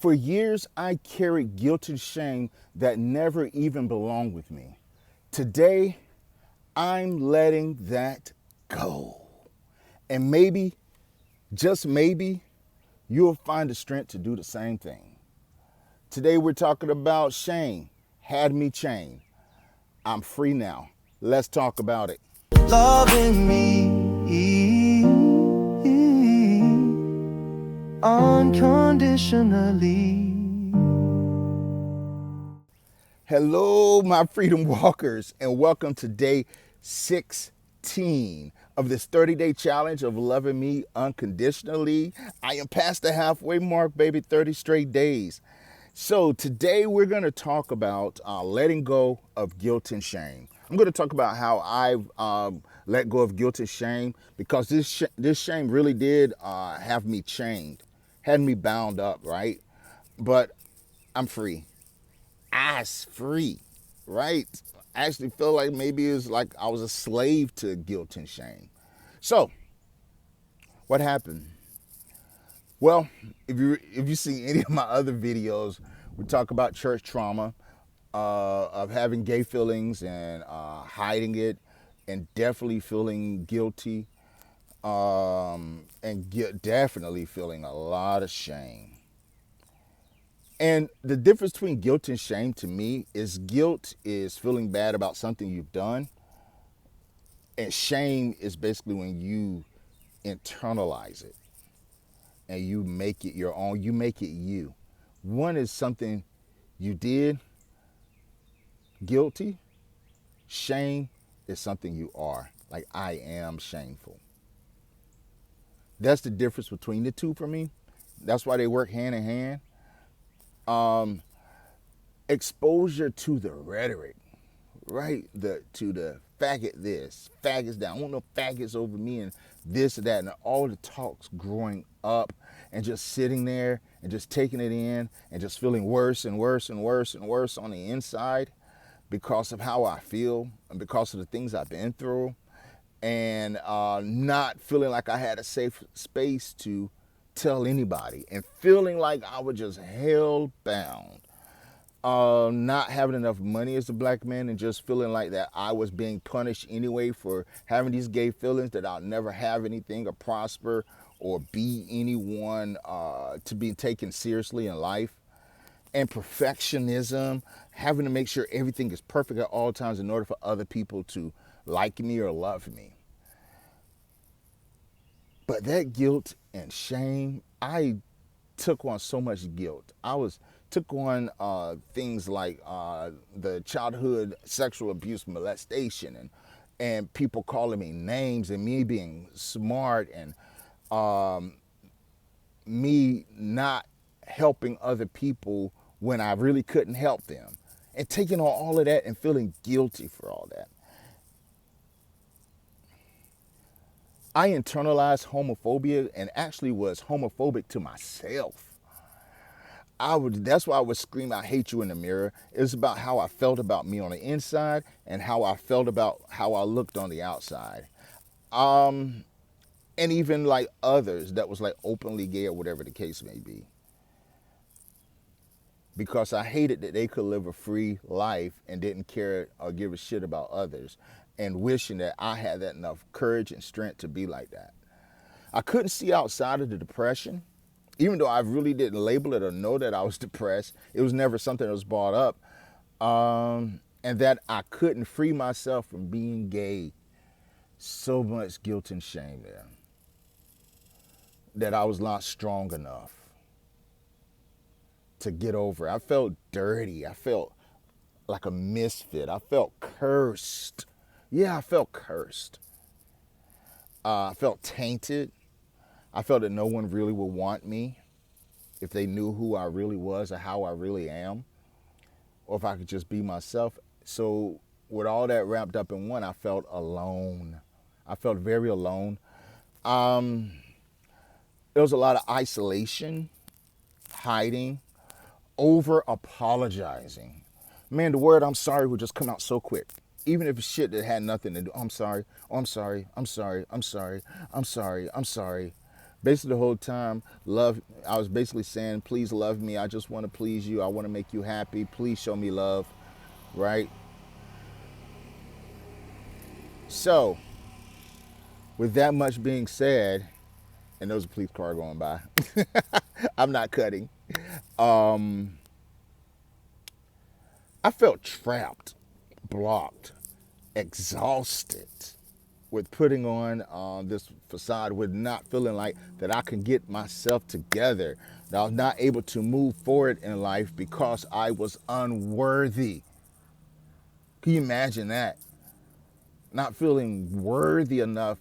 For years, I carried guilt and shame that never even belonged with me. Today, I'm letting that go. And maybe, just maybe, you'll find the strength to do the same thing. Today, we're talking about shame. Had me chained. I'm free now. Let's talk about it. Loving me unconditionally. Hello, my freedom walkers, and welcome to day 16 of this 30-day challenge of loving me unconditionally. I am past the halfway mark, baby, 30 straight days. So today we're going to talk about letting go of guilt and shame. I'm going to talk about how I've let go of guilt and shame because this shame really did have me chained, had me bound up, right? But I'm free. I's free, right? I actually feel like maybe it's like I was a slave to guilt and shame. So, what happened? Well, if you see any of my other videos, we talk about church trauma, of having gay feelings and hiding it, and definitely feeling guilty, definitely feeling a lot of shame. And the difference between guilt and shame to me is guilt is feeling bad about something you've done. And shame is basically when you internalize it and you make it your own. You make it you. One is something you did, guilty. Shame is something you are. Like, I am shameful. That's the difference between the two for me. That's why they work hand in hand. Exposure to the rhetoric, right? To the faggot this, faggots down. I want no faggots over me and this or that, and all the talks growing up and just sitting there and just taking it in and just feeling worse and worse and worse and worse on the inside because of how I feel and because of the things I've been through, and not feeling like I had a safe space to tell anybody, and feeling like I was just hell bound. Not having enough money as a black man and just feeling like that I was being punished anyway for having these gay feelings, that I'll never have anything or prosper or be anyone to be taken seriously in life. And perfectionism, having to make sure everything is perfect at all times in order for other people to like me or love me. But that guilt and shame, I took on so much guilt. Took on things like the childhood sexual abuse, molestation, and people calling me names, and me being smart, and me not helping other people when I really couldn't help them, and taking on all of that and feeling guilty for all that. I internalized homophobia and actually was homophobic to myself. That's why I would scream, I hate you in the mirror. It was about how I felt about me on the inside and how I felt about how I looked on the outside. And even like others that was like openly gay or whatever the case may be. Because I hated that they could live a free life and didn't care or give a shit about others, and wishing that I had that enough courage and strength to be like that. I couldn't see outside of the depression. Even though I really didn't label it or know that I was depressed, it was never something that was brought up. And that I couldn't free myself from being gay. So much guilt and shame there. That I was not strong enough to get over it. I felt dirty. I felt like a misfit. I felt cursed. Yeah, I felt cursed. I felt tainted. I felt that no one really would want me if they knew who I really was or how I really am, or if I could just be myself. So with all that wrapped up in one, I felt alone. I felt very alone. There was a lot of isolation, hiding, over apologizing. Man, the word I'm sorry would just come out so quick. Even if it's shit that had nothing to do. I'm sorry. Oh, I'm sorry. I'm sorry. I'm sorry. I'm sorry. I'm sorry. Basically, the whole time, love. I was basically saying, please love me. I just want to please you. I want to make you happy. Please show me love, right? So, with that much being said, and there's a police car going by, I'm not cutting. I felt trapped, blocked, exhausted with putting on this facade, with not feeling like that I can get myself together. That I was not able to move forward in life because I was unworthy. Can you imagine that? Not feeling worthy enough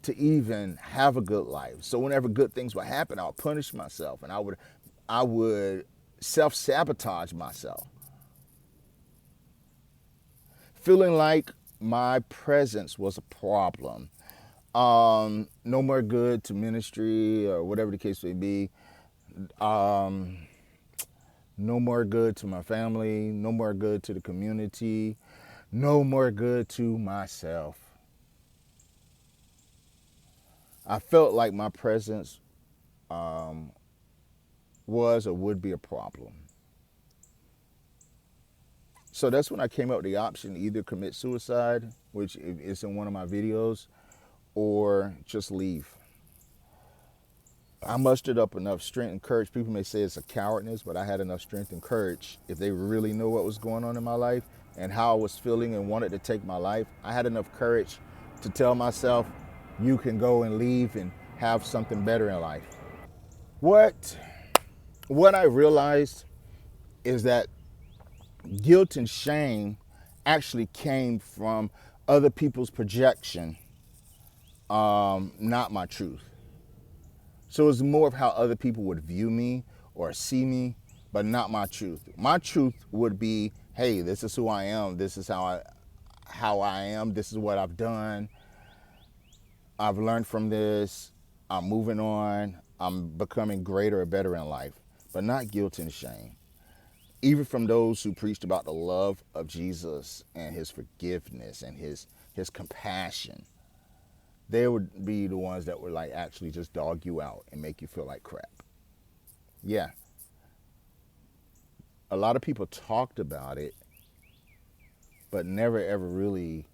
to even have a good life. So whenever good things would happen, I would punish myself, and I would self-sabotage myself, feeling like my presence was a problem. No more good to ministry or whatever the case may be. Um, no more good to my family. No more good to the community. No more good to myself. I felt like my presence was or would be a problem. So that's when I came up with the option: either commit suicide, which is in one of my videos, or just leave. I mustered up enough strength and courage. People may say it's a cowardness, but I had enough strength and courage. If they really knew what was going on in my life and how I was feeling and wanted to take my life, I had enough courage to tell myself, you can go and leave and have something better in life. What what I realized is that guilt and shame actually came from other people's projection, not my truth. So it's more of how other people would view me or see me, but not my truth. My truth would be, hey, this is who I am. This is how I am. This is what I've done. I've learned from this. I'm moving on. I'm becoming greater or better in life, but not guilt and shame. Even from those who preached about the love of Jesus and his forgiveness and his compassion, they would be the ones that would like actually just dog you out and make you feel like crap. Yeah, a lot of people talked about it, but never ever really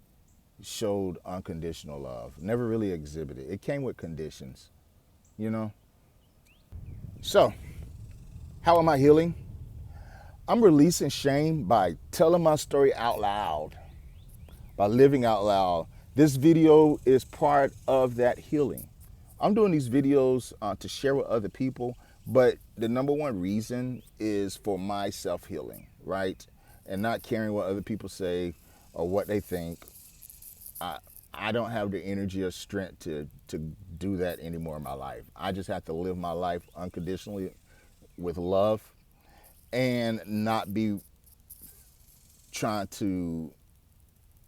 showed unconditional love. Never really exhibited. It came with conditions, you know? So, how am I healing? I'm releasing shame by telling my story out loud, by living out loud. This video is part of that healing. I'm doing these videos to share with other people, but the number one reason is for my self healing, right? And not caring what other people say or what they think. I, I don't have the energy or strength to do that anymore in my life. I just have to live my life unconditionally with love and not be trying to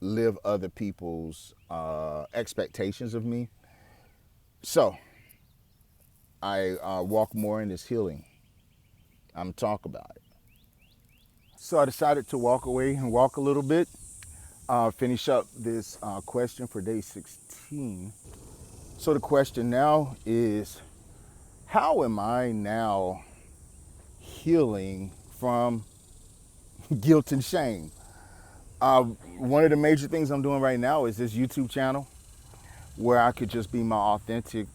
live other people's expectations of me. So I walk more in this healing. I'm talk about it. So I decided to walk away and walk a little bit, finish up this question for day 16. So the question now is, how am I now healing from guilt and shame? One of the major things I'm doing right now is this YouTube channel where I could just be my authentic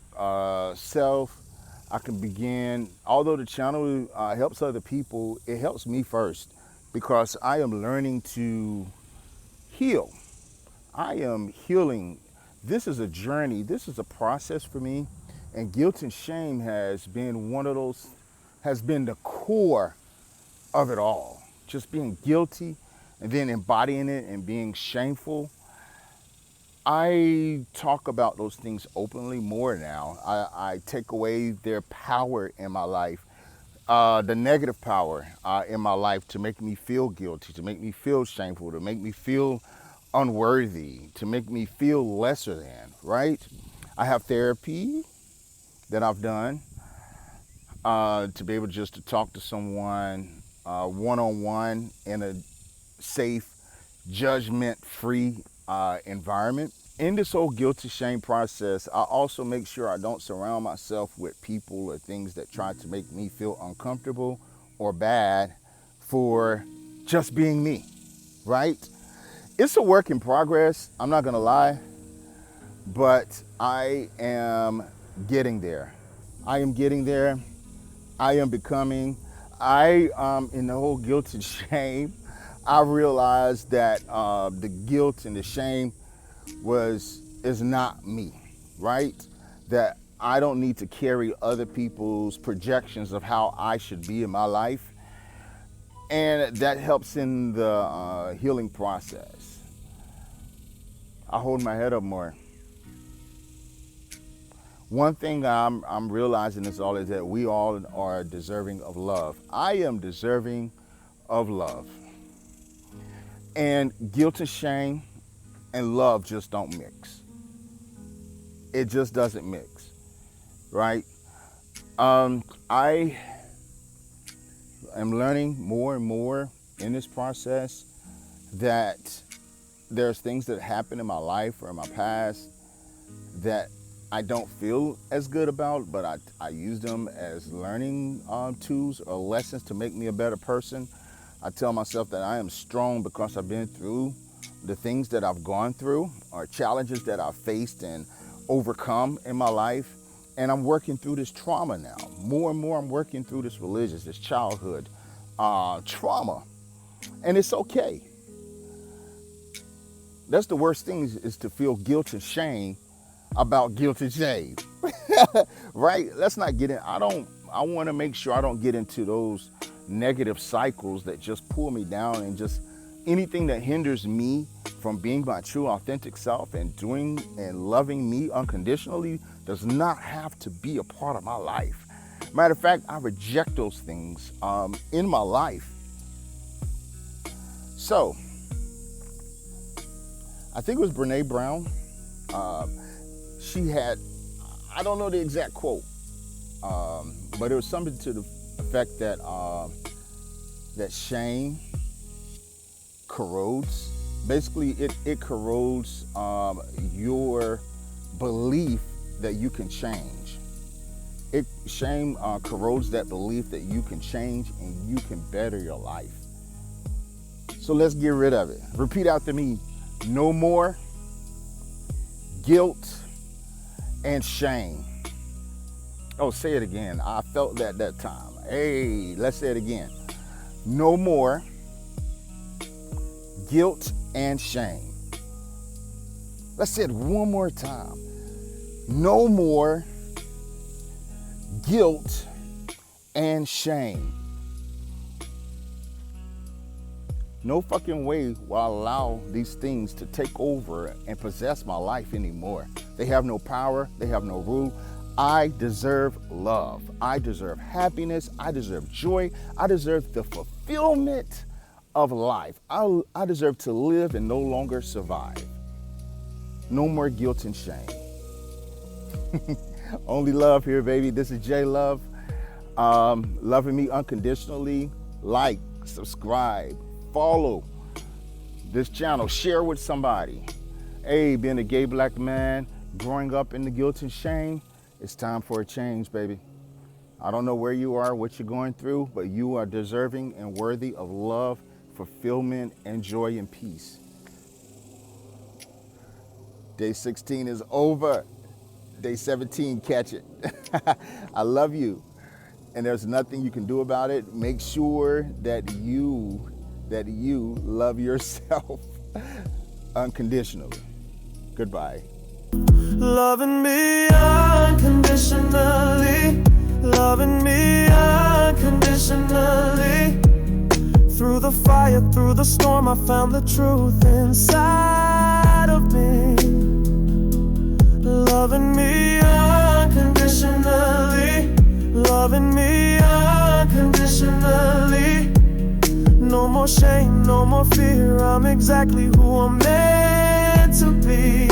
self. I can begin, although the channel helps other people, it helps me first because I am learning to heal. I am healing. This is a journey. This is a process for me. And guilt and shame has been one of those, has been the core of it all. Just being guilty and then embodying it and being shameful. I talk about those things openly more now. I take away their power in my life, the negative power in my life to make me feel guilty, to make me feel shameful, to make me feel unworthy, to make me feel lesser than, right? I have therapy that I've done to be able just to talk to someone one-on-one in a safe, judgment-free environment. In this whole guilt to shame process, I also make sure I don't surround myself with people or things that try to make me feel uncomfortable or bad for just being me, right? It's a work in progress, I'm not gonna lie, but I am getting there. I am getting there. I am becoming. In the whole guilt and shame, I realized that the guilt and the shame is not me, right? That I don't need to carry other people's projections of how I should be in my life, and that helps in the healing process. I hold my head up more. One thing I'm realizing is that we all are deserving of love. I am deserving of love. And guilt and shame and love just don't mix. It just doesn't mix, right? I am learning more and more in this process that there's things that happen in my life or in my past that I don't feel as good about, but I use them as learning tools or lessons to make me a better person. I tell myself that I am strong because I've been through the things that I've gone through or challenges that I've faced and overcome in my life. And I'm working through this trauma now. More and more I'm working through this childhood trauma. And it's okay. That's the worst thing is to feel guilt and shame about guilt and shame, right? Let's not get in. I want to make sure I don't get into those negative cycles that just pull me down, and just anything that hinders me from being my true authentic self and doing and loving me unconditionally does not have to be a part of my life. Matter of fact, I reject those things in my life. So, I think it was Brene Brown. She had, I don't know the exact quote, but it was something to the effect that that shame corrodes. Basically, it corrodes your belief that you can change. Shame corrodes that belief that you can change and you can better your life. So let's get rid of it. Repeat after me. No more guilt and shame. Oh, say it again. I felt that time. Hey, let's say it again. No more guilt and shame. Let's say it one more time. No more guilt and shame. No fucking way will I allow these things to take over and possess my life anymore. They have no power. They have no rule. I deserve love. I deserve happiness. I deserve joy. I deserve the fulfillment of life. I deserve to live and no longer survive. No more guilt and shame. Only love here, baby. This is J Love. Loving me unconditionally. Like, subscribe, follow this channel, share with somebody. Hey, being a gay black man, growing up in the guilt and shame, it's time for a change, baby. I don't know where you are, what you're going through, but you are deserving and worthy of love, fulfillment, and joy and peace. Day 16 is over. Day 17, catch it. I love you, and there's nothing you can do about it. Make sure that you love yourself unconditionally. Goodbye. Loving me unconditionally. Loving me unconditionally. Through the fire, through the storm, I found the truth inside of me. Loving me unconditionally. Loving me unconditionally. No more shame, no more fear. I'm exactly who I'm meant to be.